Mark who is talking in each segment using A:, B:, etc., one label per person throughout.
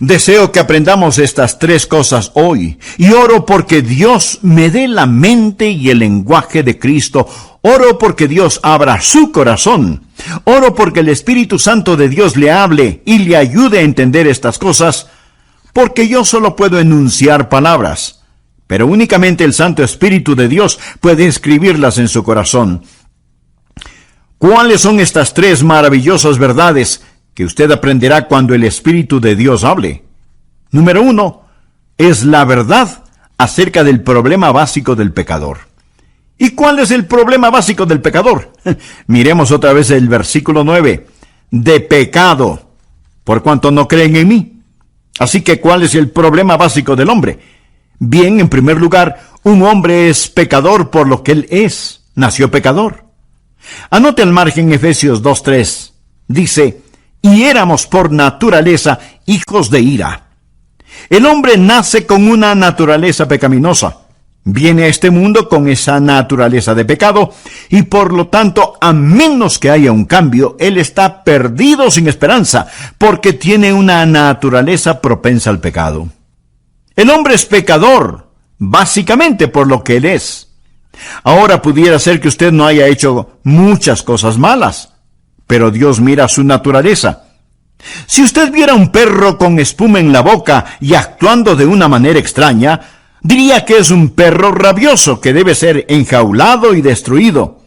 A: Deseo que aprendamos estas tres cosas hoy, y oro porque Dios me dé la mente y el lenguaje de Cristo. Oro porque Dios abra su corazón. Oro porque el Espíritu Santo de Dios le hable y le ayude a entender estas cosas, porque yo solo puedo enunciar palabras, pero únicamente el Santo Espíritu de Dios puede escribirlas en su corazón. ¿Cuáles son estas tres maravillosas verdades que usted aprenderá cuando el Espíritu de Dios hable? Número 1, es la verdad acerca del problema básico del pecador. ¿Y cuál es el problema básico del pecador? Miremos otra vez el versículo 9. De pecado, por cuanto no creen en mí. Así que, ¿cuál es el problema básico del hombre? Bien, en primer lugar, un hombre es pecador por lo que él es. Nació pecador. Anote al margen Efesios 2:3. Dice, y éramos por naturaleza hijos de ira. El hombre nace con una naturaleza pecaminosa. Viene a este mundo con esa naturaleza de pecado, y por lo tanto, a menos que haya un cambio, él está perdido sin esperanza, porque tiene una naturaleza propensa al pecado. El hombre es pecador, básicamente por lo que él es. Ahora pudiera ser que usted no haya hecho muchas cosas malas, pero Dios mira su naturaleza. Si usted viera un perro con espuma en la boca y actuando de una manera extraña, diría que es un perro rabioso que debe ser enjaulado y destruido.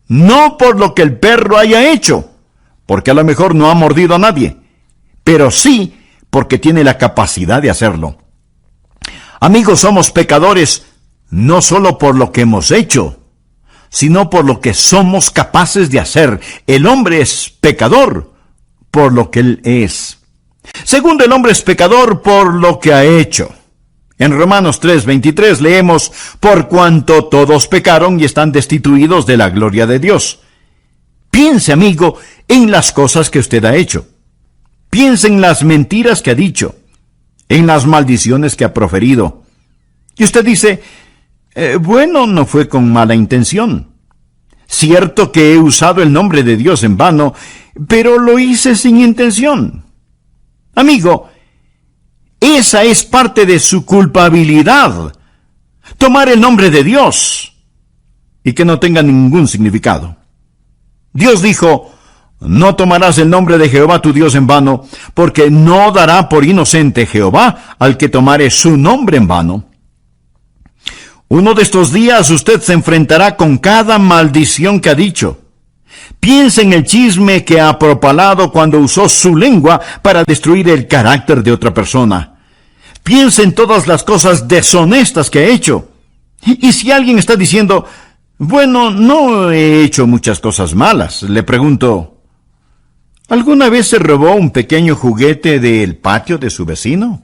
A: No por lo que el perro haya hecho, porque a lo mejor no ha mordido a nadie, pero sí porque tiene la capacidad de hacerlo. Amigos, somos pecadores no solo por lo que hemos hecho, sino por lo que somos capaces de hacer. El hombre es pecador por lo que él es. Segundo, el hombre es pecador por lo que ha hecho. En Romanos 3:23 leemos, por cuanto todos pecaron y están destituidos de la gloria de Dios. Piense, amigo, en las cosas que usted ha hecho. Piense en las mentiras que ha dicho, en las maldiciones que ha proferido. Y usted dice, bueno, no fue con mala intención. Cierto que he usado el nombre de Dios en vano, pero lo hice sin intención. Amigo, esa es parte de su culpabilidad. Tomar el nombre de Dios y que no tenga ningún significado. Dios dijo, no tomarás el nombre de Jehová tu Dios en vano, porque no dará por inocente Jehová al que tomare su nombre en vano. Uno de estos días usted se enfrentará con cada maldición que ha dicho. Piense en el chisme que ha propalado cuando usó su lengua para destruir el carácter de otra persona. Piense en todas las cosas deshonestas que ha hecho. Y si alguien está diciendo, bueno, no he hecho muchas cosas malas, le pregunto, ¿alguna vez se robó un pequeño juguete del patio de su vecino?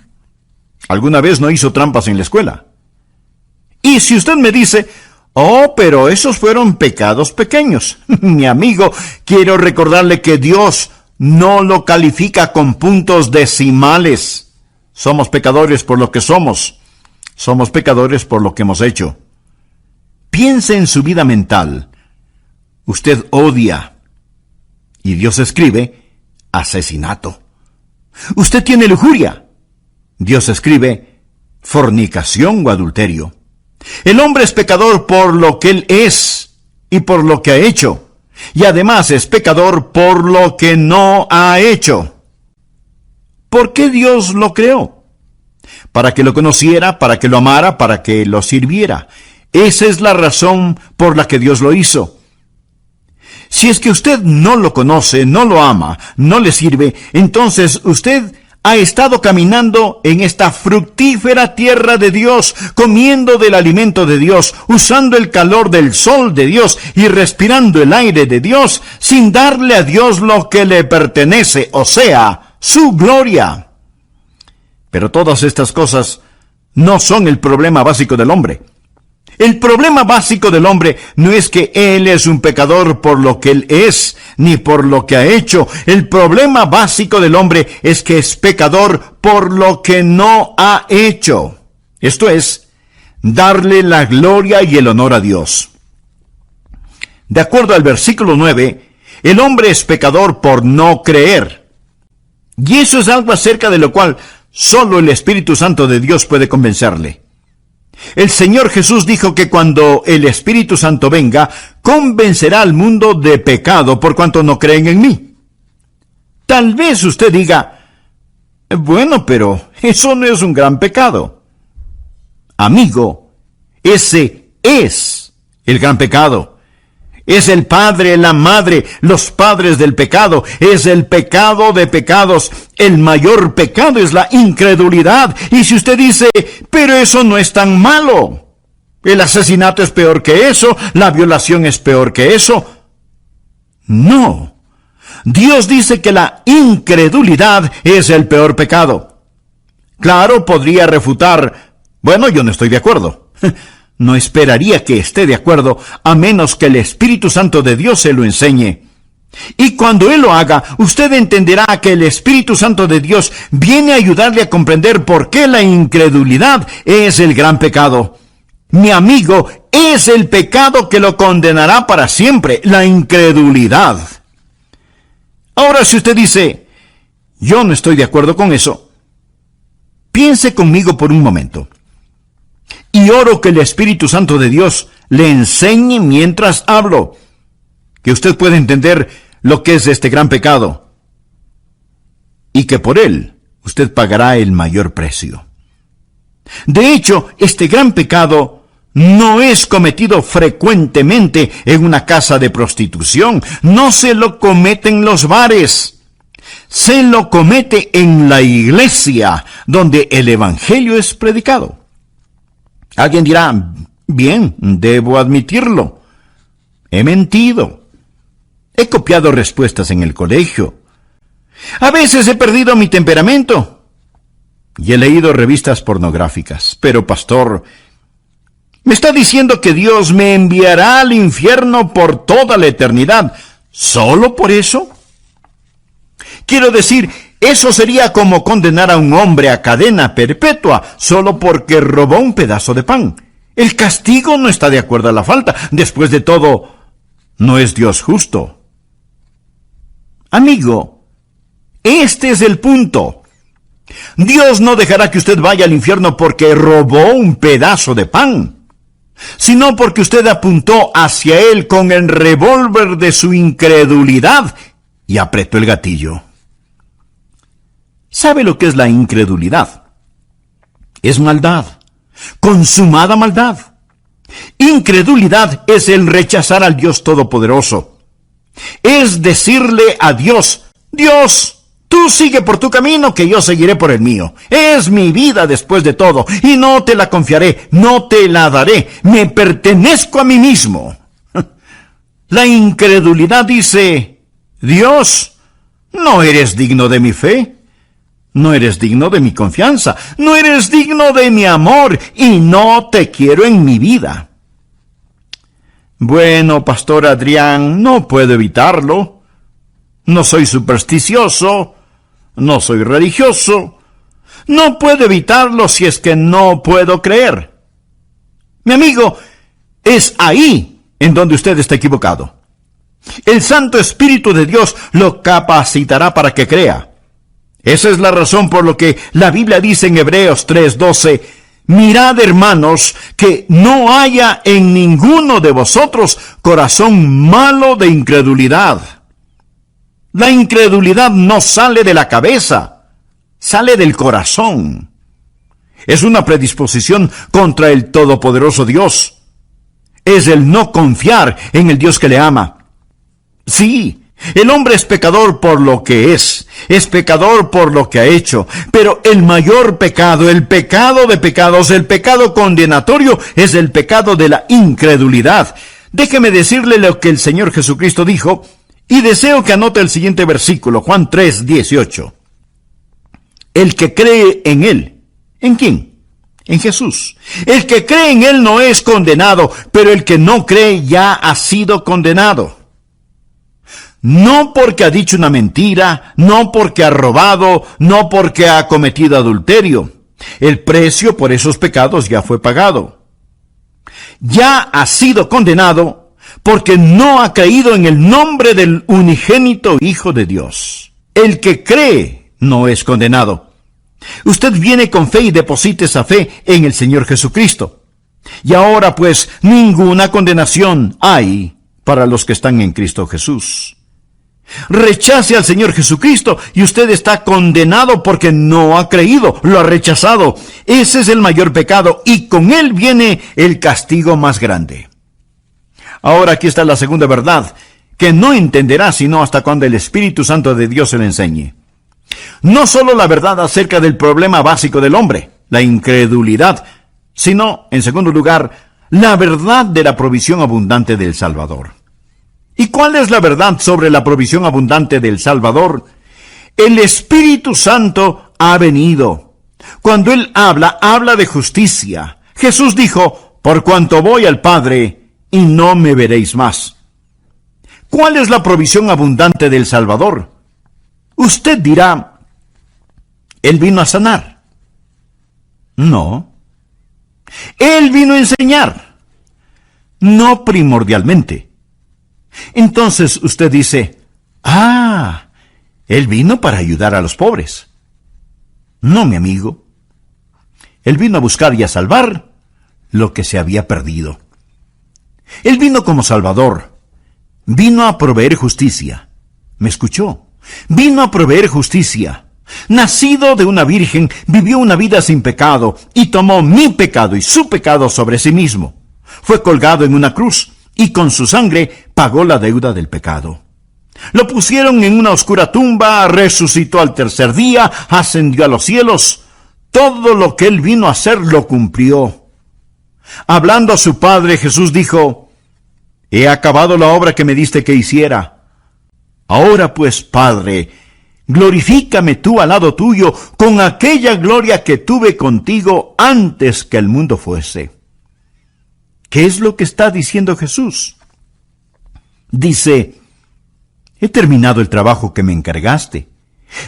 A: ¿Alguna vez no hizo trampas en la escuela? Y si usted me dice, oh, pero esos fueron pecados pequeños, mi amigo, quiero recordarle que Dios no lo califica con puntos decimales. Somos pecadores por lo que somos. Somos pecadores por lo que hemos hecho. Piense en su vida mental. Usted odia. Y Dios escribe asesinato. Usted tiene lujuria. Dios escribe fornicación o adulterio. El hombre es pecador por lo que él es y por lo que ha hecho. Y además es pecador por lo que no ha hecho. ¿Por qué Dios lo creó? Para que lo conociera, para que lo amara, para que lo sirviera. Esa es la razón por la que Dios lo hizo. Si es que usted no lo conoce, no lo ama, no le sirve, entonces usted ha estado caminando en esta fructífera tierra de Dios, comiendo del alimento de Dios, usando el calor del sol de Dios y respirando el aire de Dios, sin darle a Dios lo que le pertenece, o sea, su gloria. Pero todas estas cosas no son el problema básico del hombre. El problema básico del hombre no es que él es un pecador por lo que él es, ni por lo que ha hecho. El problema básico del hombre es que es pecador por lo que no ha hecho. Esto es, darle la gloria y el honor a Dios. De acuerdo al versículo 9, el hombre es pecador por no creer. Y eso es algo acerca de lo cual solo el Espíritu Santo de Dios puede convencerle. El Señor Jesús dijo que cuando el Espíritu Santo venga, convencerá al mundo de pecado por cuanto no creen en mí. Tal vez usted diga, bueno, pero eso no es un gran pecado. Amigo, ese es el gran pecado. Es el padre, la madre, los padres del pecado. Es el pecado de pecados. El mayor pecado es la incredulidad. Y si usted dice, pero eso no es tan malo. El asesinato es peor que eso. La violación es peor que eso. No. Dios dice que la incredulidad es el peor pecado. Claro, podría refutar, bueno, yo no estoy de acuerdo. No esperaría que esté de acuerdo, a menos que el Espíritu Santo de Dios se lo enseñe. Y cuando Él lo haga, usted entenderá que el Espíritu Santo de Dios viene a ayudarle a comprender por qué la incredulidad es el gran pecado. Mi amigo, es el pecado que lo condenará para siempre, la incredulidad. Ahora, si usted dice, yo no estoy de acuerdo con eso, piense conmigo por un momento. Y oro que el Espíritu Santo de Dios le enseñe mientras hablo, que usted pueda entender lo que es este gran pecado, y que por él usted pagará el mayor precio. De hecho, este gran pecado no es cometido frecuentemente en una casa de prostitución, no se lo comete en los bares, se lo comete en la iglesia, donde el Evangelio es predicado. Alguien dirá, bien, debo admitirlo. He mentido. He copiado respuestas en el colegio. A veces he perdido mi temperamento. Y he leído revistas pornográficas. Pero, pastor, ¿me está diciendo que Dios me enviará al infierno por toda la eternidad solo por eso? Quiero decir, eso sería como condenar a un hombre a cadena perpetua solo porque robó un pedazo de pan. El castigo no está de acuerdo a la falta. Después de todo, no es Dios justo. Amigo, este es el punto. Dios no dejará que usted vaya al infierno porque robó un pedazo de pan, sino porque usted apuntó hacia Él con el revólver de su incredulidad y apretó el gatillo. ¿Sabe lo que es la incredulidad? Es maldad, consumada maldad. Incredulidad es el rechazar al Dios Todopoderoso. Es decirle a Dios, Dios, tú sigue por tu camino, que yo seguiré por el mío. Es mi vida después de todo, y no te la confiaré, no te la daré, me pertenezco a mí mismo. La incredulidad dice, Dios, no eres digno de mi fe. No eres digno de mi confianza, no eres digno de mi amor, y no te quiero en mi vida. Bueno, Pastor Adrián, no puedo evitarlo. No soy supersticioso, no soy religioso. No puedo evitarlo si es que no puedo creer. Mi amigo, es ahí en donde usted está equivocado. El Santo Espíritu de Dios lo capacitará para que crea. Esa es la razón por lo que la Biblia dice en Hebreos 3:12, mirad, hermanos, que no haya en ninguno de vosotros corazón malo de incredulidad. La incredulidad no sale de la cabeza, sale del corazón. Es una predisposición contra el todopoderoso Dios. Es el no confiar en el Dios que le ama. Sí, el hombre es pecador por lo que es pecador por lo que ha hecho, pero el mayor pecado, el pecado de pecados, el pecado condenatorio, es el pecado de la incredulidad. Déjeme decirle lo que el Señor Jesucristo dijo, y deseo que anote el siguiente versículo, Juan 3:18. El que cree en Él, ¿en quién? En Jesús. El que cree en Él no es condenado, pero el que no cree ya ha sido condenado. No porque ha dicho una mentira, no porque ha robado, no porque ha cometido adulterio. El precio por esos pecados ya fue pagado. Ya ha sido condenado porque no ha creído en el nombre del unigénito Hijo de Dios. El que cree no es condenado. Usted viene con fe y deposita esa fe en el Señor Jesucristo. Y ahora pues ninguna condenación hay para los que están en Cristo Jesús. Rechace al Señor Jesucristo y usted está condenado porque no ha creído, lo ha rechazado. Ese es el mayor pecado y con él viene el castigo más grande. Ahora aquí está la segunda verdad, que no entenderá sino hasta cuando el Espíritu Santo de Dios se le enseñe. No solo la verdad acerca del problema básico del hombre, la incredulidad, sino, en segundo lugar, la verdad de la provisión abundante del Salvador. ¿Y cuál es la verdad sobre la provisión abundante del Salvador? El Espíritu Santo ha venido. Cuando Él habla de justicia. Jesús dijo, por cuanto voy al Padre, y no me veréis más. ¿Cuál es la provisión abundante del Salvador? Usted dirá, Él vino a sanar. No. Él vino a enseñar. No primordialmente. Entonces usted dice, Él vino para ayudar a los pobres. No, mi amigo. Él vino a buscar y a salvar lo que se había perdido. Él vino como Salvador. Vino a proveer justicia. ¿Me escuchó? Vino a proveer justicia. Nacido de una virgen, vivió una vida sin pecado y tomó mi pecado y su pecado sobre sí mismo. Fue colgado en una cruz y con su sangre pagó la deuda del pecado. Lo pusieron en una oscura tumba, resucitó al tercer día, ascendió a los cielos. Todo lo que él vino a hacer lo cumplió. Hablando a su Padre, Jesús dijo, he acabado la obra que me diste que hiciera. Ahora pues, Padre, glorifícame tú al lado tuyo con aquella gloria que tuve contigo antes que el mundo fuese. ¿Qué es lo que está diciendo Jesús? Dice, he terminado el trabajo que me encargaste.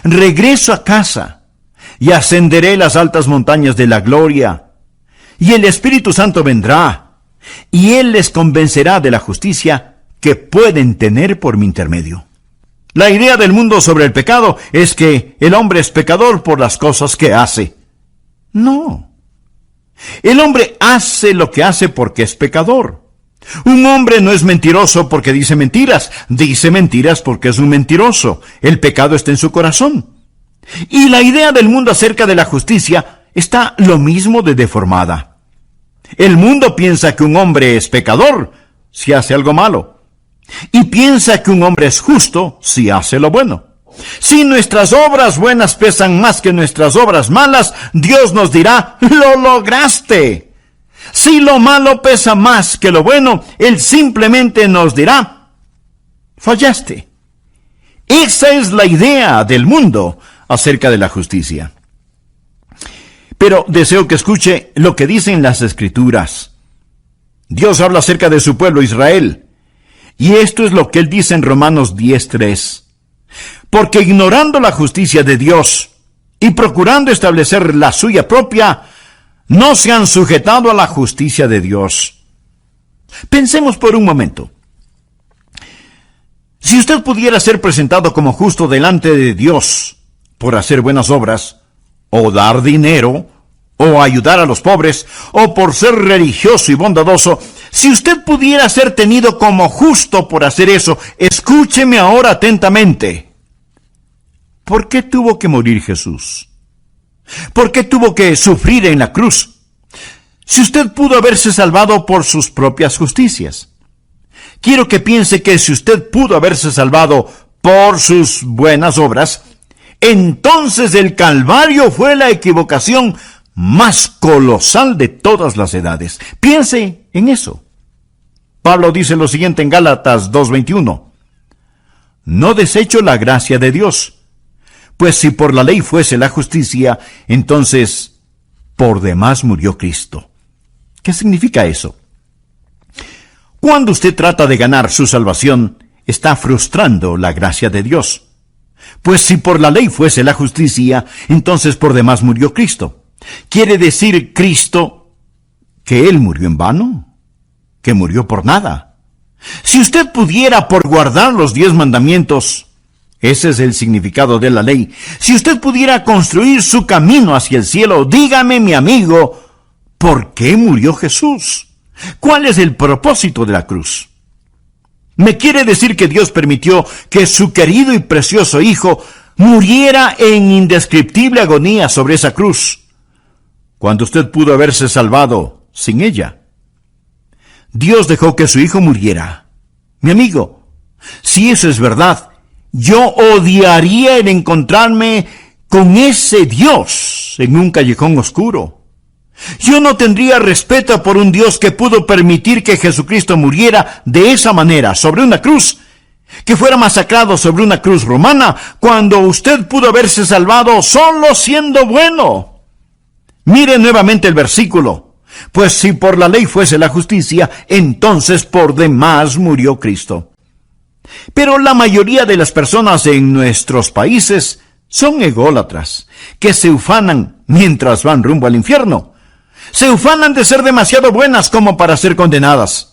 A: Regreso a casa y ascenderé las altas montañas de la gloria. Y el Espíritu Santo vendrá, y Él les convencerá de la justicia que pueden tener por mi intermedio. La idea del mundo sobre el pecado es que el hombre es pecador por las cosas que hace. No. El hombre hace lo que hace porque es pecador. Un hombre no es mentiroso porque dice mentiras porque es un mentiroso. El pecado está en su corazón. Y la idea del mundo acerca de la justicia está lo mismo de deformada. El mundo piensa que un hombre es pecador si hace algo malo. Y piensa que un hombre es justo si hace lo bueno. Si nuestras obras buenas pesan más que nuestras obras malas, Dios nos dirá, ¡lo lograste! Si lo malo pesa más que lo bueno, Él simplemente nos dirá, fallaste. Esa es la idea del mundo acerca de la justicia. Pero deseo que escuche lo que dicen las Escrituras. Dios habla acerca de su pueblo Israel. Y esto es lo que Él dice en Romanos 10:3. Porque ignorando la justicia de Dios y procurando establecer la suya propia, no se han sujetado a la justicia de Dios. Pensemos por un momento. Si usted pudiera ser presentado como justo delante de Dios por hacer buenas obras, o dar dinero, o ayudar a los pobres, o por ser religioso y bondadoso, si usted pudiera ser tenido como justo por hacer eso, escúcheme ahora atentamente. ¿Por qué tuvo que morir Jesús? ¿Por qué tuvo que sufrir en la cruz? Si usted pudo haberse salvado por sus propias justicias. Quiero que piense que si usted pudo haberse salvado por sus buenas obras, entonces el Calvario fue la equivocación más colosal de todas las edades. Piense en eso. Pablo dice lo siguiente en Gálatas 2:21. No desecho la gracia de Dios, pues si por la ley fuese la justicia, entonces por demás murió Cristo. ¿Qué significa eso? Cuando usted trata de ganar su salvación, está frustrando la gracia de Dios. Pues si por la ley fuese la justicia, entonces por demás murió Cristo. ¿Quiere decir Cristo que Él murió en vano? ¿Que murió por nada? Si usted pudiera por guardar los 10 mandamientos, Ese es el significado de la ley. Si usted pudiera construir su camino hacia el cielo, dígame, mi amigo, ¿por qué murió Jesús? ¿Cuál es el propósito de la cruz? ¿Me quiere decir que Dios permitió que su querido y precioso Hijo muriera en indescriptible agonía sobre esa cruz, cuando usted pudo haberse salvado sin ella? Dios dejó que su Hijo muriera. Mi amigo, si eso es verdad, yo odiaría el encontrarme con ese Dios en un callejón oscuro. Yo no tendría respeto por un Dios que pudo permitir que Jesucristo muriera de esa manera, sobre una cruz, que fuera masacrado sobre una cruz romana, cuando usted pudo haberse salvado solo siendo bueno. Mire nuevamente el versículo. Pues si por la ley fuese la justicia, entonces por demás murió Cristo. Pero la mayoría de las personas en nuestros países son ególatras, que se ufanan mientras van rumbo al infierno. Se ufanan de ser demasiado buenas como para ser condenadas.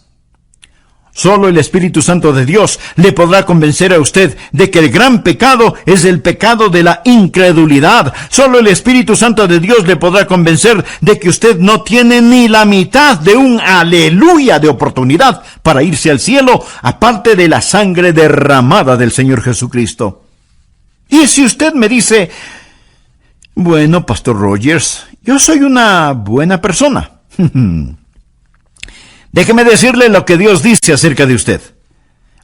A: Solo el Espíritu Santo de Dios le podrá convencer a usted de que el gran pecado es el pecado de la incredulidad. Solo el Espíritu Santo de Dios le podrá convencer de que usted no tiene ni la mitad de un aleluya de oportunidad para irse al cielo, aparte de la sangre derramada del Señor Jesucristo. Y si usted me dice, bueno, Pastor Rogers, yo soy una buena persona. Déjeme decirle lo que Dios dice acerca de usted.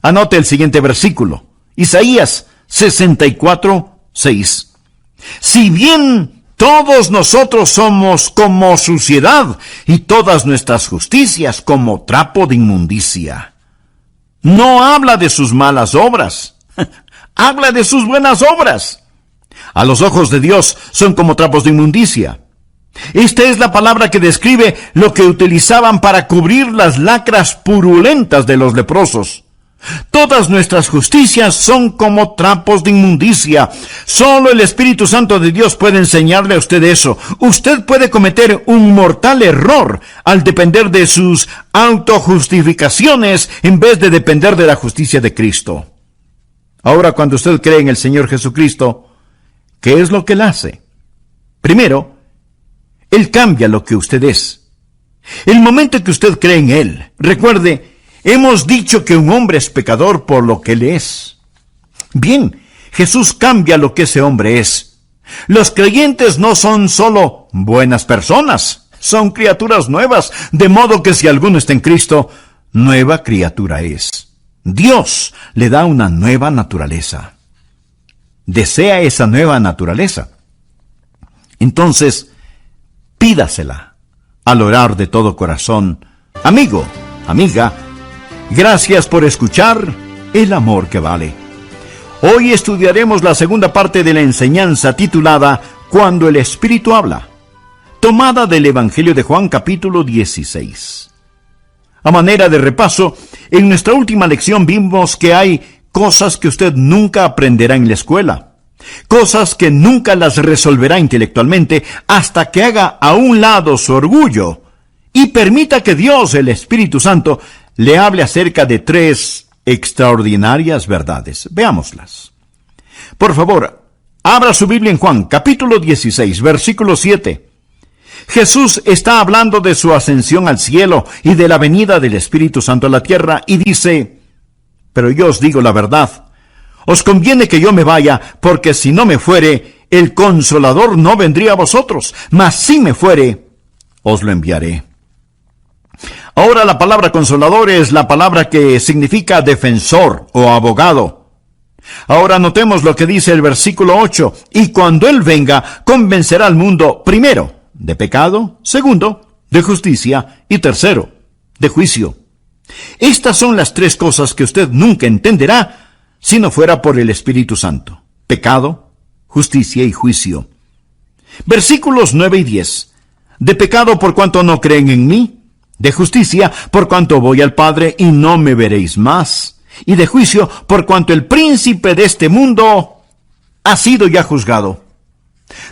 A: Anote el siguiente versículo. Isaías 64:6. Si bien todos nosotros somos como suciedad y todas nuestras justicias como trapo de inmundicia. No habla de sus malas obras. Habla de sus buenas obras. A los ojos de Dios son como trapos de inmundicia. Esta es la palabra que describe lo que utilizaban para cubrir las lacras purulentas de los leprosos. Todas nuestras justicias son como trapos de inmundicia. Solo el Espíritu Santo de Dios puede enseñarle a usted eso. Usted puede cometer un mortal error al depender de sus autojustificaciones en vez de depender de la justicia de Cristo. Ahora, cuando usted cree en el Señor Jesucristo, ¿qué es lo que Él hace? Primero, Él cambia lo que usted es. El momento que usted cree en Él, recuerde, hemos dicho que un hombre es pecador por lo que Él es. Bien, Jesús cambia lo que ese hombre es. Los creyentes no son solo buenas personas, son criaturas nuevas, de modo que si alguno está en Cristo, nueva criatura es. Dios le da una nueva naturaleza. ¿Desea esa nueva naturaleza? Entonces, pídasela al orar de todo corazón. Amigo, amiga, gracias por escuchar El Amor que Vale. Hoy estudiaremos la segunda parte de la enseñanza titulada Cuando el Espíritu habla, tomada del Evangelio de Juan capítulo 16. A manera de repaso, en nuestra última lección vimos que hay cosas que usted nunca aprenderá en la escuela. Cosas que nunca las resolverá intelectualmente hasta que haga a un lado su orgullo y permita que Dios, el Espíritu Santo, le hable acerca de 3 extraordinarias verdades. Veámoslas. Por favor, abra su Biblia en Juan, capítulo 16, versículo 7. Jesús está hablando de su ascensión al cielo y de la venida del Espíritu Santo a la tierra y dice, pero yo os digo la verdad, os conviene que yo me vaya, porque si no me fuere, el Consolador no vendría a vosotros, mas si me fuere, os lo enviaré. Ahora la palabra Consolador es la palabra que significa defensor o abogado. Ahora notemos lo que dice el versículo 8, y cuando Él venga, convencerá al mundo, primero, de pecado, segundo, de justicia, y tercero, de juicio. Estas son las 3 cosas que usted nunca entenderá si no fuera por el Espíritu Santo: pecado, justicia y juicio. Versículos 9 y 10. De pecado por cuanto no creen en mí, de justicia por cuanto voy al Padre y no me veréis más, y de juicio por cuanto el príncipe de este mundo ha sido ya juzgado.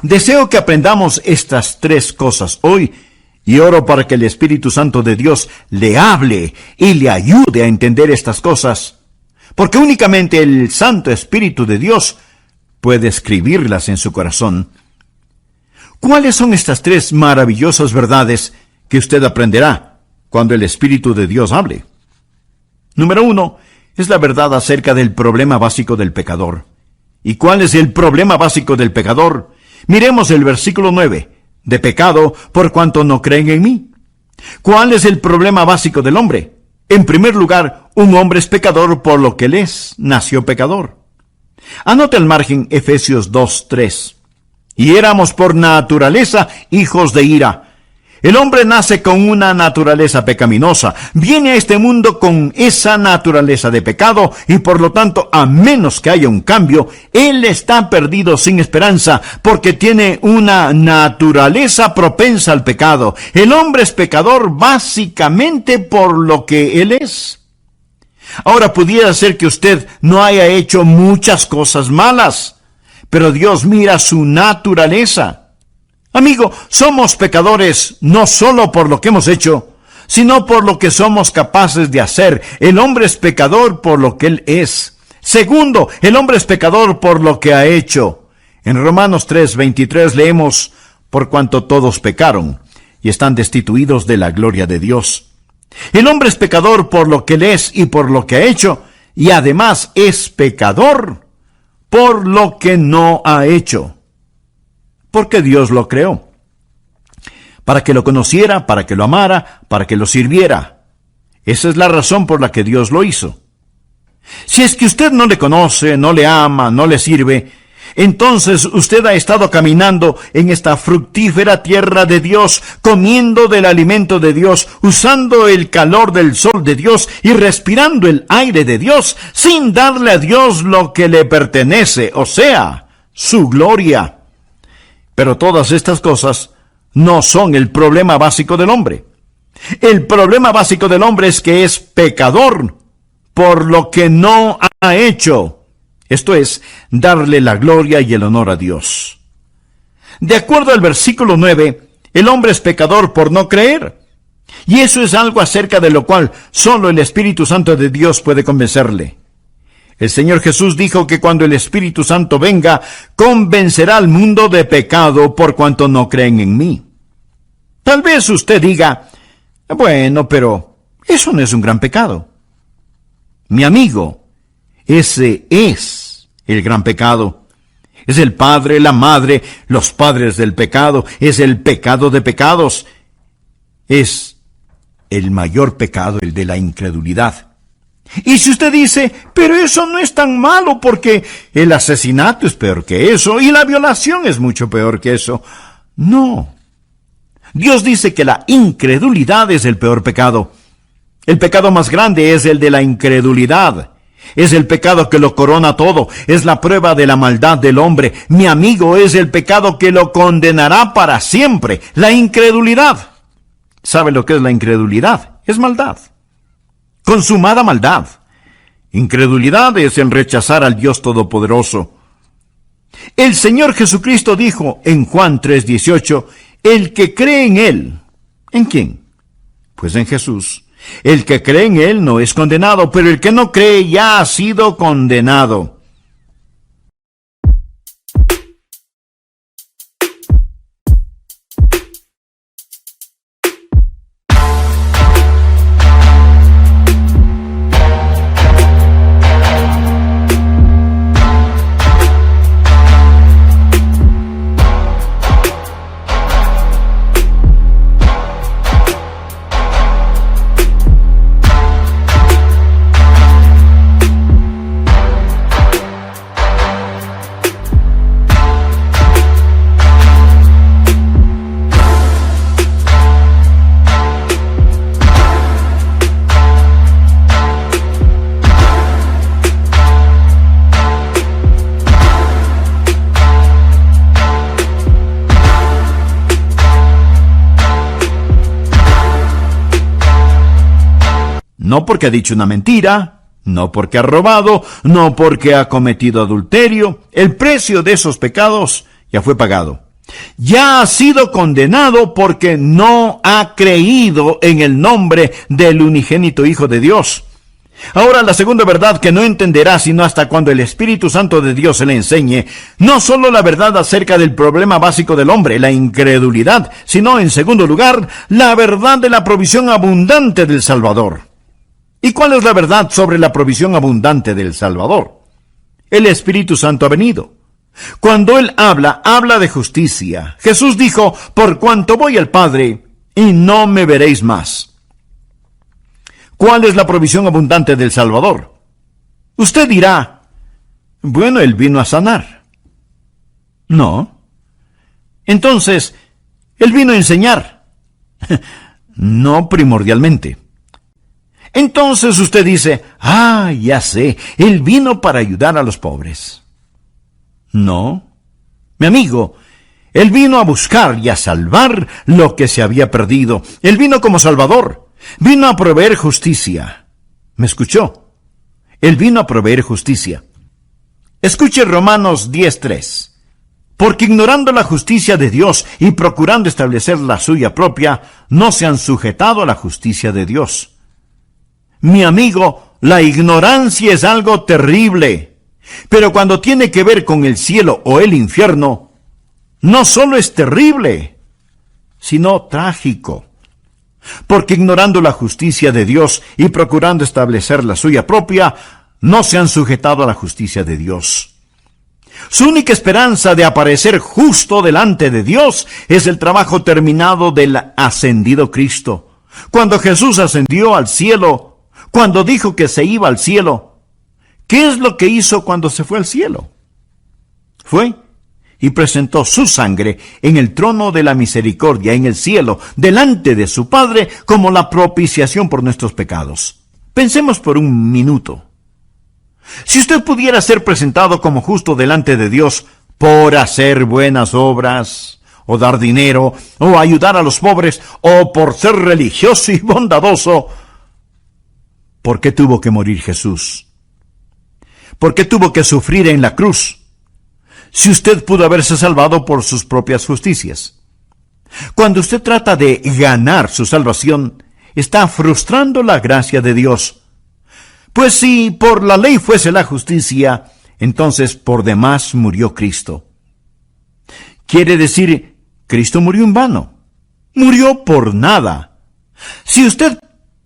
A: Deseo que aprendamos estas 3 cosas hoy, y oro para que el Espíritu Santo de Dios le hable y le ayude a entender estas cosas, porque únicamente el Santo Espíritu de Dios puede escribirlas en su corazón. ¿Cuáles son estas tres maravillosas verdades que usted aprenderá cuando el Espíritu de Dios hable? Número 1, es la verdad acerca del problema básico del pecador. ¿Y cuál es el problema básico del pecador? Miremos el versículo 9. De pecado, por cuanto no creen en mí. ¿Cuál es el problema básico del hombre? En primer lugar, un hombre es pecador por lo que él es, nació pecador. Anote al margen Efesios 2:3. Y éramos por naturaleza hijos de ira. El hombre nace con una naturaleza pecaminosa, viene a este mundo con esa naturaleza de pecado y por lo tanto, a menos que haya un cambio, él está perdido sin esperanza porque tiene una naturaleza propensa al pecado. El hombre es pecador básicamente por lo que él es. Ahora pudiera ser que usted no haya hecho muchas cosas malas, pero Dios mira su naturaleza. Amigo, somos pecadores no solo por lo que hemos hecho, sino por lo que somos capaces de hacer. El hombre es pecador por lo que él es. Segundo, el hombre es pecador por lo que ha hecho. En Romanos 3:23 leemos, por cuanto todos pecaron y están destituidos de la gloria de Dios. El hombre es pecador por lo que él es y por lo que ha hecho, y además es pecador por lo que no ha hecho. Porque Dios lo creó. Para que lo conociera, para que lo amara, para que lo sirviera. Esa es la razón por la que Dios lo hizo. Si es que usted no le conoce, no le ama, no le sirve, entonces usted ha estado caminando en esta fructífera tierra de Dios, comiendo del alimento de Dios, usando el calor del sol de Dios y respirando el aire de Dios, sin darle a Dios lo que le pertenece, o sea, su gloria. Pero todas estas cosas no son el problema básico del hombre. El problema básico del hombre es que es pecador por lo que no ha hecho. Esto es, darle la gloria y el honor a Dios. De acuerdo al versículo 9, el hombre es pecador por no creer. Y eso es algo acerca de lo cual solo el Espíritu Santo de Dios puede convencerle. El Señor Jesús dijo que cuando el Espíritu Santo venga, convencerá al mundo de pecado por cuanto no creen en mí. Tal vez usted diga, bueno, pero eso no es un gran pecado. Mi amigo, ese es el gran pecado. Es el padre, la madre, los padres del pecado. Es el pecado de pecados. Es el mayor pecado, el de la incredulidad. Y si usted dice, pero eso no es tan malo porque el asesinato es peor que eso y la violación es mucho peor que eso. No. Dios dice que la incredulidad es el peor pecado. El pecado más grande es el de la incredulidad. Es el pecado que lo corona todo. Es la prueba de la maldad del hombre. Mi amigo, es el pecado que lo condenará para siempre. La incredulidad. ¿Sabe lo que es la incredulidad? Es maldad. Consumada maldad. Incredulidad es el rechazar al Dios Todopoderoso. El Señor Jesucristo dijo en Juan 3:18, el que cree en Él. ¿En quién? Pues en Jesús. El que cree en Él no es condenado, pero el que no cree ya ha sido condenado. No porque ha dicho una mentira, no porque ha robado, no porque ha cometido adulterio. El precio de esos pecados ya fue pagado. Ya ha sido condenado porque no ha creído en el nombre del unigénito Hijo de Dios. Ahora, la segunda verdad que no entenderá sino hasta cuando el Espíritu Santo de Dios se le enseñe, no solo la verdad acerca del problema básico del hombre, la incredulidad, sino, en segundo lugar, la verdad de la provisión abundante del Salvador. ¿Y cuál es la verdad sobre la provisión abundante del Salvador? El Espíritu Santo ha venido. Cuando Él habla de justicia. Jesús dijo, por cuanto voy al Padre, y no me veréis más. ¿Cuál es la provisión abundante del Salvador? Usted dirá, bueno, Él vino a sanar. No. Entonces, Él vino a enseñar. No primordialmente. Entonces usted dice, ya sé, Él vino para ayudar a los pobres. No. Mi amigo, Él vino a buscar y a salvar lo que se había perdido. Él vino como Salvador. Vino a proveer justicia. ¿Me escuchó? Él vino a proveer justicia. Escuche Romanos 10:3. Porque ignorando la justicia de Dios y procurando establecer la suya propia, no se han sujetado a la justicia de Dios. Mi amigo, la ignorancia es algo terrible. Pero cuando tiene que ver con el cielo o el infierno, no solo es terrible, sino trágico. Porque ignorando la justicia de Dios y procurando establecer la suya propia, no se han sujetado a la justicia de Dios. Su única esperanza de aparecer justo delante de Dios es el trabajo terminado del ascendido Cristo. Cuando Jesús ascendió al cielo, cuando dijo que se iba al cielo, ¿qué es lo que hizo cuando se fue al cielo? Fue y presentó su sangre en el trono de la misericordia en el cielo, delante de su Padre, como la propiciación por nuestros pecados. Pensemos por un minuto. Si usted pudiera ser presentado como justo delante de Dios por hacer buenas obras, o dar dinero, o ayudar a los pobres, o por ser religioso y bondadoso, ¿por qué tuvo que morir Jesús? ¿Por qué tuvo que sufrir en la cruz? Si usted pudo haberse salvado por sus propias justicias. Cuando usted trata de ganar su salvación, está frustrando la gracia de Dios. Pues si por la ley fuese la justicia, entonces por demás murió Cristo. Quiere decir, Cristo murió en vano. Murió por nada. Si usted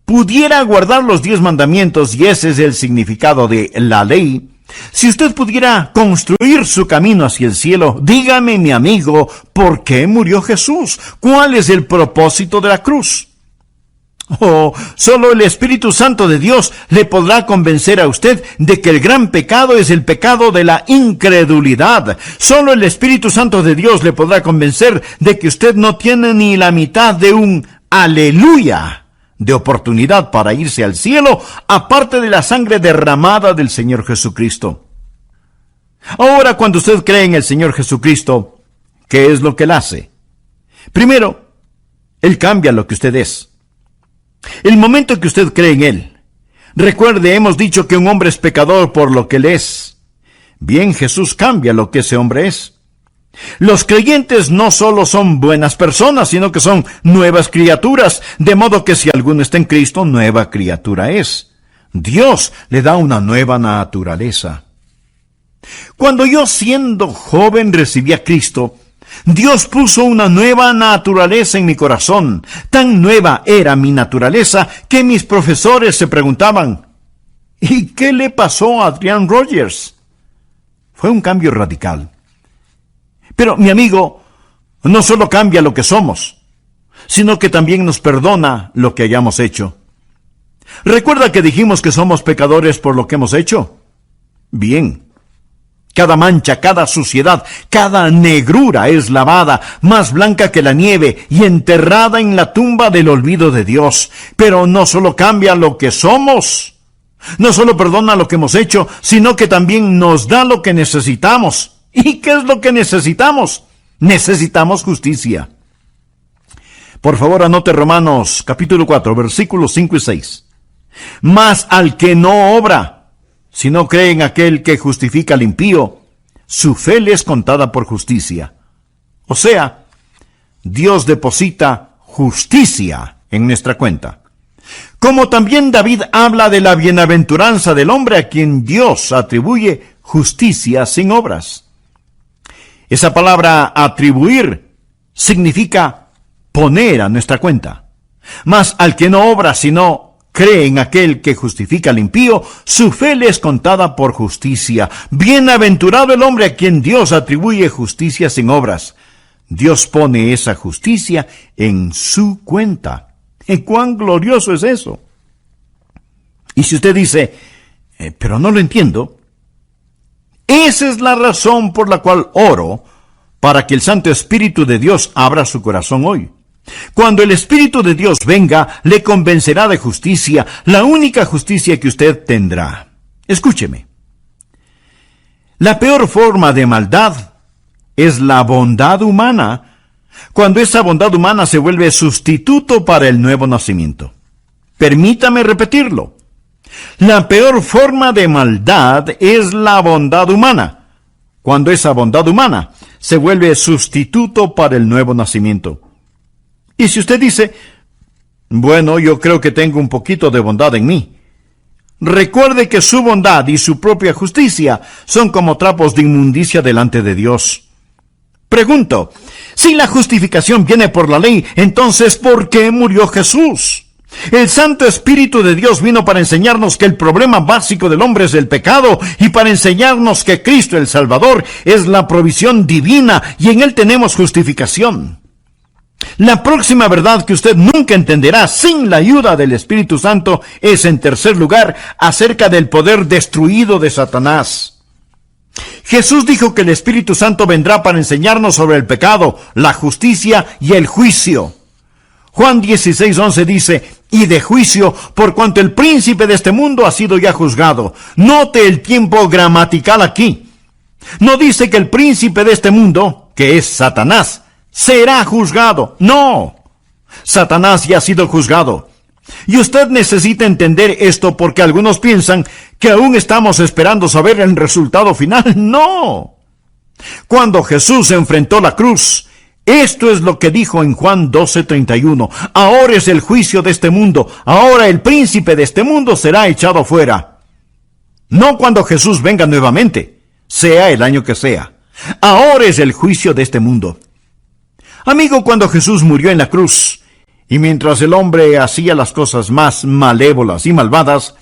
A: pudiera guardar los 10 mandamientos, y ese es el significado de la ley, si usted pudiera construir su camino hacia el cielo, dígame, mi amigo, ¿por qué murió Jesús? ¿Cuál es el propósito de la cruz? Solo el Espíritu Santo de Dios le podrá convencer a usted de que el gran pecado es el pecado de la incredulidad. Solo el Espíritu Santo de Dios le podrá convencer de que usted no tiene ni la mitad de un aleluya de oportunidad para irse al cielo, aparte de la sangre derramada del Señor Jesucristo. Ahora, cuando usted cree en el Señor Jesucristo, ¿qué es lo que Él hace? Primero, Él cambia lo que usted es. El momento que usted cree en Él, recuerde, hemos dicho que un hombre es pecador por lo que Él es. Bien, Jesús cambia lo que ese hombre es. Los creyentes no solo son buenas personas, sino que son nuevas criaturas, de modo que si alguno está en Cristo, nueva criatura es. Dios le da una nueva naturaleza. Cuando yo, siendo joven, recibí a Cristo, Dios puso una nueva naturaleza en mi corazón. Tan nueva era mi naturaleza que mis profesores se preguntaban, ¿y qué le pasó a Adrian Rogers? Fue un cambio radical. Pero, mi amigo, no solo cambia lo que somos, sino que también nos perdona lo que hayamos hecho. ¿Recuerda que dijimos que somos pecadores por lo que hemos hecho? Bien. Cada mancha, cada suciedad, cada negrura es lavada, más blanca que la nieve, y enterrada en la tumba del olvido de Dios. Pero no solo cambia lo que somos, no solo perdona lo que hemos hecho, sino que también nos da lo que necesitamos. ¿Y qué es lo que necesitamos? Necesitamos justicia. Por favor, anote Romanos capítulo 4, versículos 5 y 6. Mas al que no obra, si no cree en aquel que justifica al impío, su fe le es contada por justicia. O sea, Dios deposita justicia en nuestra cuenta. Como también David habla de la bienaventuranza del hombre a quien Dios atribuye justicia sin obras. Esa palabra atribuir significa poner a nuestra cuenta. Mas al que no obra sino cree en aquel que justifica al impío, su fe le es contada por justicia. Bienaventurado el hombre a quien Dios atribuye justicia sin obras. Dios pone esa justicia en su cuenta. ¿Y cuán glorioso es eso? Y si usted dice, pero no lo entiendo, esa es la razón por la cual oro para que el Santo Espíritu de Dios abra su corazón hoy. Cuando el Espíritu de Dios venga, le convencerá de justicia, la única justicia que usted tendrá. Escúcheme. La peor forma de maldad es la bondad humana, cuando esa bondad humana se vuelve sustituto para el nuevo nacimiento. Permítame repetirlo. La peor forma de maldad es la bondad humana, cuando esa bondad humana se vuelve sustituto para el nuevo nacimiento. Y si usted dice, bueno, yo creo que tengo un poquito de bondad en mí, recuerde que su bondad y su propia justicia son como trapos de inmundicia delante de Dios. Pregunto, si la justificación viene por la ley, entonces ¿por qué murió Jesús? El Santo Espíritu de Dios vino para enseñarnos que el problema básico del hombre es el pecado y para enseñarnos que Cristo el Salvador es la provisión divina y en Él tenemos justificación. La próxima verdad que usted nunca entenderá sin la ayuda del Espíritu Santo es, en tercer lugar, acerca del poder destruido de Satanás. Jesús dijo que el Espíritu Santo vendrá para enseñarnos sobre el pecado, la justicia y el juicio. Juan 16:11 dice, y de juicio, por cuanto el príncipe de este mundo ha sido ya juzgado. Note el tiempo gramatical aquí. No dice que el príncipe de este mundo, que es Satanás, será juzgado. No, Satanás ya ha sido juzgado. Y usted necesita entender esto porque algunos piensan que aún estamos esperando saber el resultado final. No. Cuando Jesús enfrentó la cruz, esto es lo que dijo en Juan 12:31. Ahora es el juicio de este mundo. Ahora el príncipe de este mundo será echado fuera. No cuando Jesús venga nuevamente, sea el año que sea. Ahora es el juicio de este mundo. Amigo, cuando Jesús murió en la cruz, y mientras el hombre hacía las cosas más malévolas y malvadas,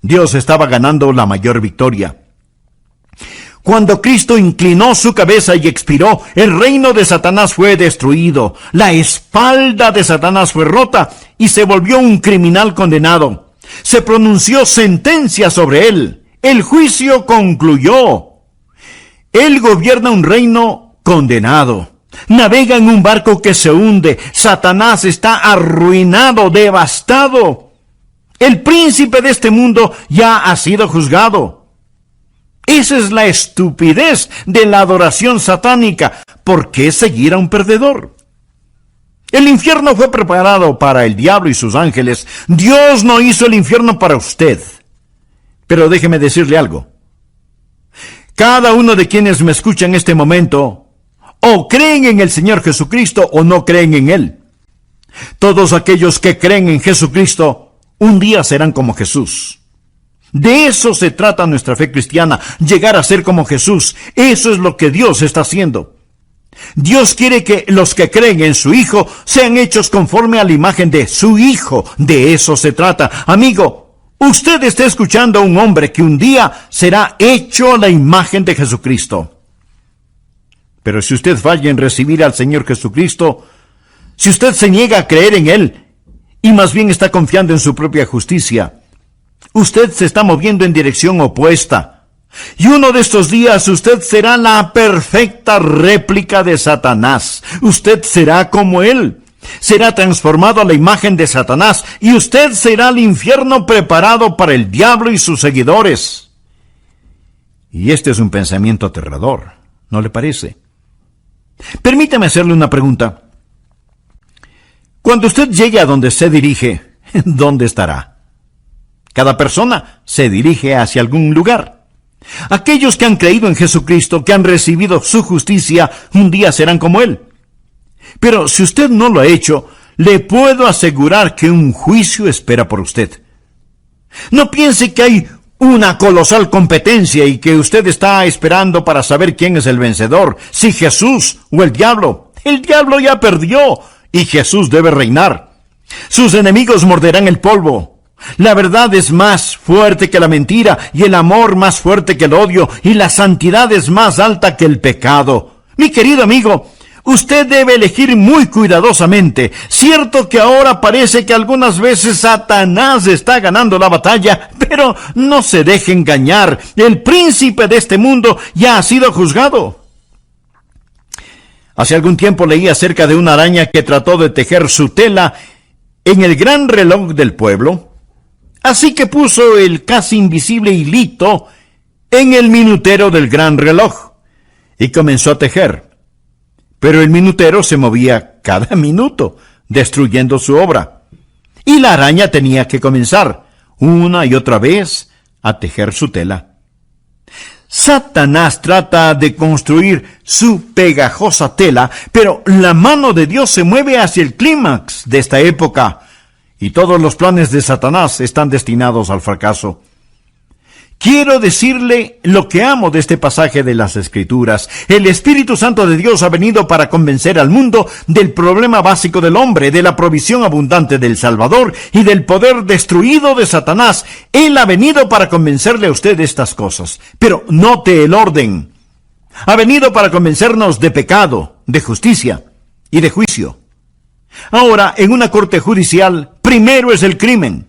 A: Dios estaba ganando la mayor victoria. Cuando Cristo inclinó su cabeza y expiró, el reino de Satanás fue destruido. La espalda de Satanás fue rota y se volvió un criminal condenado. Se pronunció sentencia sobre él. El juicio concluyó. Él gobierna un reino condenado. Navega en un barco que se hunde. Satanás está arruinado, devastado. El príncipe de este mundo ya ha sido juzgado. Esa es la estupidez de la adoración satánica. ¿Por qué seguir a un perdedor? El infierno fue preparado para el diablo y sus ángeles. Dios no hizo el infierno para usted. Pero déjeme decirle algo. Cada uno de quienes me escucha en este momento, o creen en el Señor Jesucristo o no creen en Él. Todos aquellos que creen en Jesucristo, un día serán como Jesús. De eso se trata nuestra fe cristiana, llegar a ser como Jesús. Eso es lo que Dios está haciendo. Dios quiere que los que creen en su Hijo sean hechos conforme a la imagen de su Hijo. De eso se trata. Amigo, usted está escuchando a un hombre que un día será hecho a la imagen de Jesucristo. Pero si usted falla en recibir al Señor Jesucristo, si usted se niega a creer en Él, y más bien está confiando en su propia justicia, usted se está moviendo en dirección opuesta. Y uno de estos días usted será la perfecta réplica de Satanás. Usted será como él. Será transformado a la imagen de Satanás, y usted será el infierno preparado para el diablo y sus seguidores. Y este es un pensamiento aterrador, ¿no le parece? Permítame hacerle una pregunta. Cuando usted llegue a donde se dirige, ¿dónde estará? Cada persona se dirige hacia algún lugar. Aquellos que han creído en Jesucristo, que han recibido su justicia, un día serán como Él. Pero si usted no lo ha hecho, le puedo asegurar que un juicio espera por usted. No piense que hay una colosal competencia y que usted está esperando para saber quién es el vencedor, si Jesús o el diablo. El diablo ya perdió y Jesús debe reinar. Sus enemigos morderán el polvo. La verdad es más fuerte que la mentira, y el amor más fuerte que el odio, y la santidad es más alta que el pecado. Mi querido amigo, usted debe elegir muy cuidadosamente. Cierto que ahora parece que algunas veces Satanás está ganando la batalla, pero no se deje engañar. El príncipe de este mundo ya ha sido juzgado. Hace algún tiempo leí acerca de una araña que trató de tejer su tela en el gran reloj del pueblo. Así que puso el casi invisible hilito en el minutero del gran reloj y comenzó a tejer. Pero el minutero se movía cada minuto, destruyendo su obra. Y la araña tenía que comenzar, una y otra vez, a tejer su tela. Satanás trata de construir su pegajosa tela, pero la mano de Dios se mueve hacia el clímax de esta época, y todos los planes de Satanás están destinados al fracaso. Quiero decirle lo que amo de este pasaje de las Escrituras. El Espíritu Santo de Dios ha venido para convencer al mundo del problema básico del hombre, de la provisión abundante del Salvador y del poder destruido de Satanás. Él ha venido para convencerle a usted de estas cosas. Pero note el orden. Ha venido para convencernos de pecado, de justicia y de juicio. Ahora, en una corte judicial, primero es el crimen.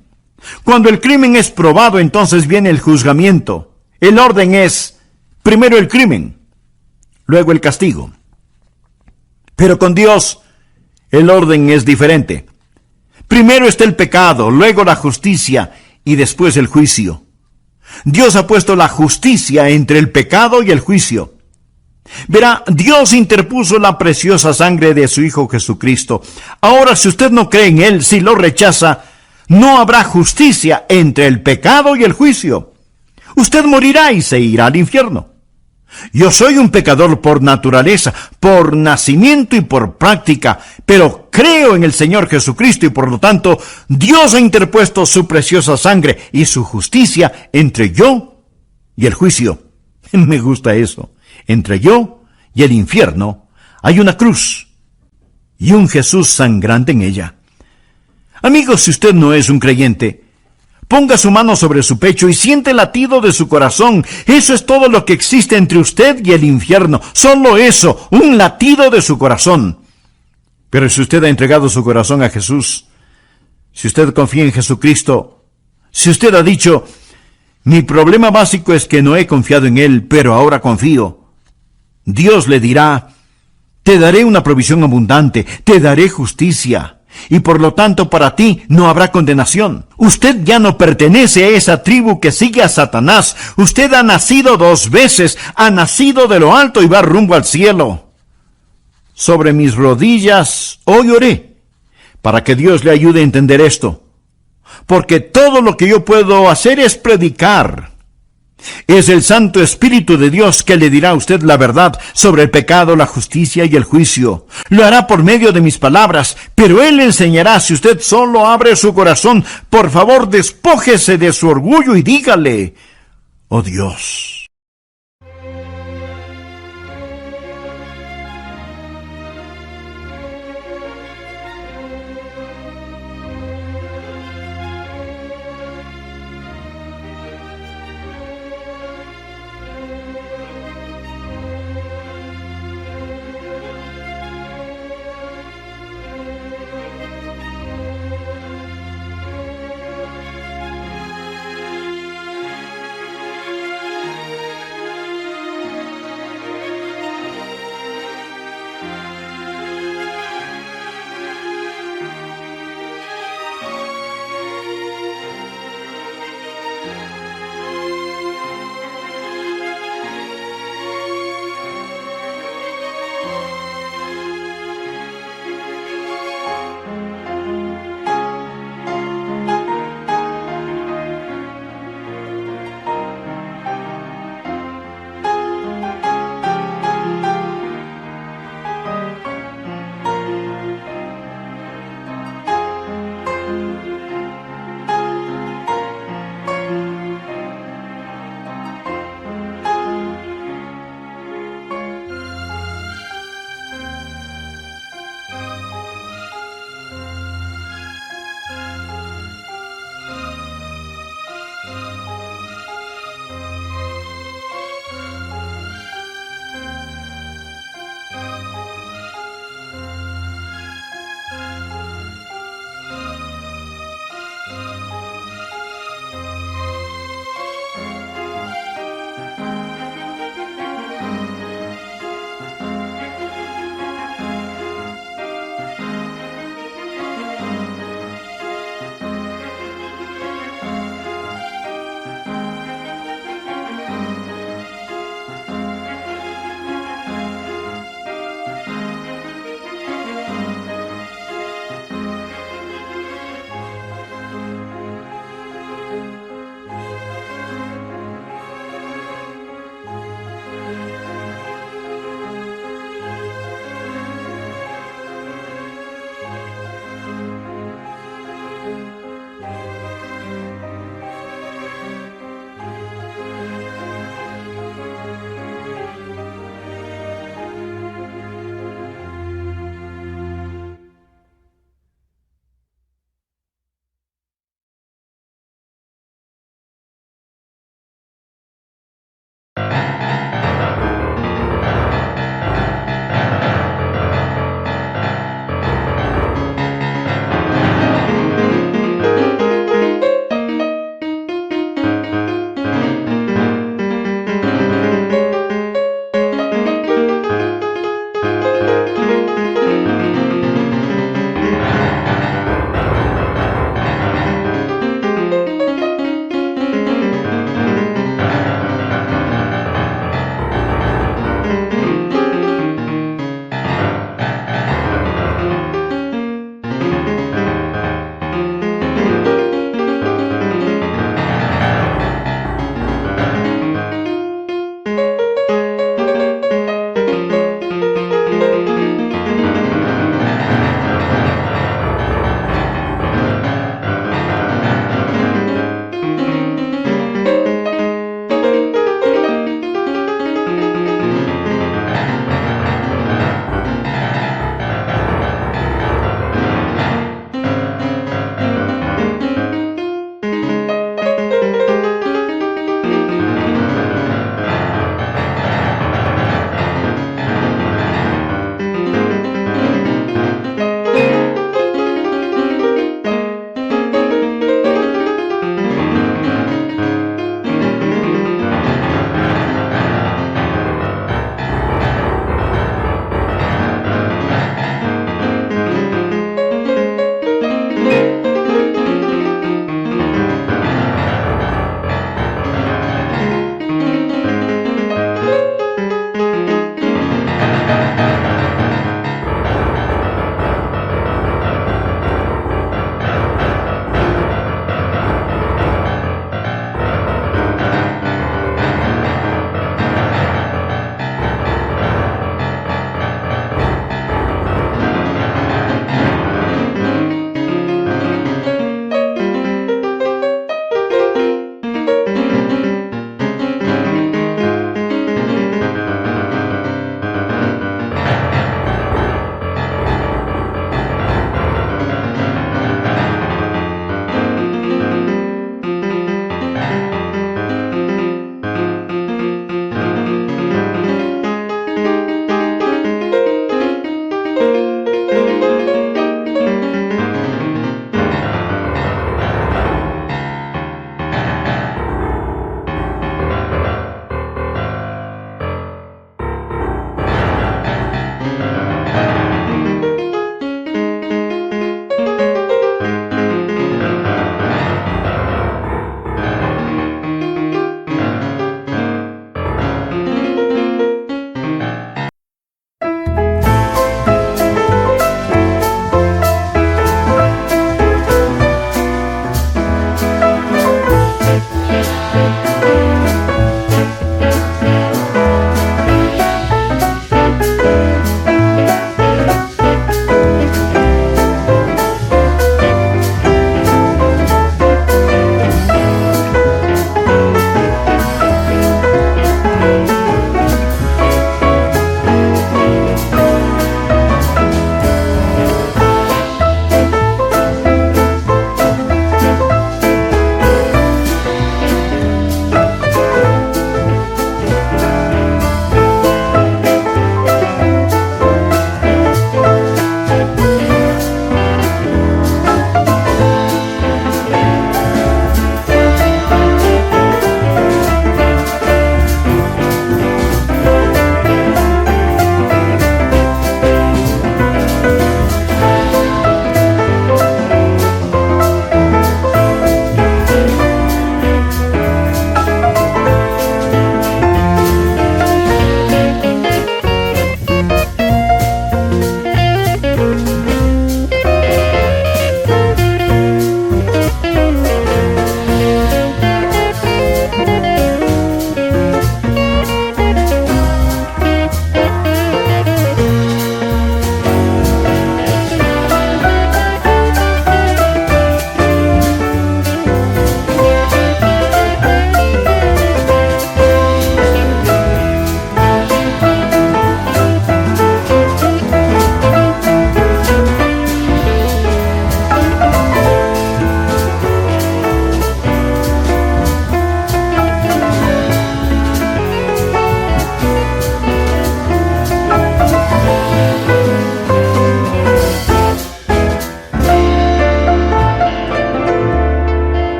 A: Cuando el crimen es probado, entonces viene el juzgamiento. El orden es, primero el crimen, luego el castigo. Pero con Dios, el orden es diferente. Primero está el pecado, luego la justicia y después el juicio. Dios ha puesto la justicia entre el pecado y el juicio. Verá, Dios interpuso la preciosa sangre de su Hijo Jesucristo. Ahora, si usted no cree en Él, si lo rechaza, no habrá justicia entre el pecado y el juicio. Usted morirá y se irá al infierno. Yo soy un pecador por naturaleza, por nacimiento y por práctica, pero creo en el Señor Jesucristo y por lo tanto Dios ha interpuesto su preciosa sangre y su justicia entre yo y el juicio. Me gusta eso. Entre yo y el infierno hay una cruz y un Jesús sangrante en ella. Amigos, si usted no es un creyente, ponga su mano sobre su pecho y siente el latido de su corazón. Eso es todo lo que existe entre usted y el infierno. Solo eso, un latido de su corazón. Pero si usted ha entregado su corazón a Jesús, si usted confía en Jesucristo, si usted ha dicho, mi problema básico es que no he confiado en Él, pero ahora confío, Dios le dirá, te daré una provisión abundante, te daré justicia, y por lo tanto para ti no habrá condenación. Usted ya no pertenece a esa tribu que sigue a Satanás. Usted ha nacido 2 veces, ha nacido de lo alto y va rumbo al cielo. Sobre mis rodillas hoy oré, para que Dios le ayude a entender esto, porque todo lo que yo puedo hacer es predicar. Es el Santo Espíritu de Dios que le dirá a usted la verdad sobre el pecado, la justicia y el juicio. Lo hará por medio de mis palabras, pero Él le enseñará si usted solo abre su corazón. Por favor, despójese de su orgullo y dígale, oh Dios.